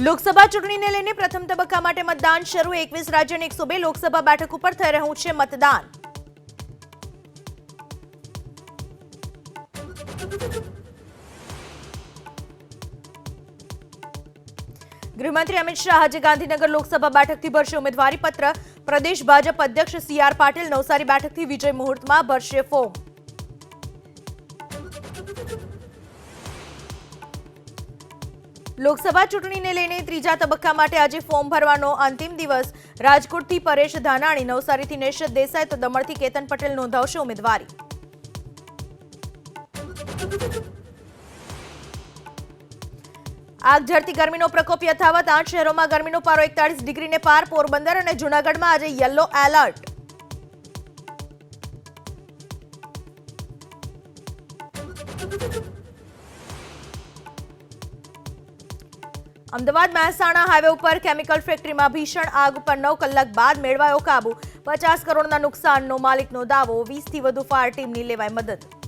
લોકસભા ચૂંટણીને લઈને પ્રથમ તબક્કા માટે મતદાન શરૂ 21 રાજ્યની 102 લોકસભા બેઠક ઉપર થઈ રહ્યું છે મતદાન। ગૃહમંત્રી અમિત શાહ આજે ગાંધીનગર લોકસભા બેઠકથી ભરશે ઉમેદવારી પત્ર। પ્રદેશ ભાજપ અધ્યક્ષ CR પાટીલ નવસારી બેઠકથી વિજય મુહૂર્તમાં ભરશે ફોર્મ। લોકસભા ચૂંટણીને લઈને ત્રીજા તબક્કા માટે આજે ફોર્મ ભરવાનો અંતિમ દિવસ। રાજકોટથી પરેશ ધાનાણી, નવસારીથી નેશદ દેસાઈ તો દમણથી કેતન પટેલ નોંધાવશે ઉમેદવારી। આગ ઝરતી ગરમીનો પ્રકોપ યથાવત। 8 શહેરોમાં ગરમીનો પારો 41 ડિગ્રીને પાર। પોરબંદર અને જૂનાગઢમાં આજે yellow alert. Ahmedabad Mehsana highway ઉપર કેમિકલ ફેક્ટરીમાં ભીષણ આગ ઉપર 9 કલાક બાદ મેળવાયો કાબુ। 50 કરોડના નુકસાનનો માલિકનો દાવો। 20થી વધુ ફાયર ટીમની લેવાઈ મદદ।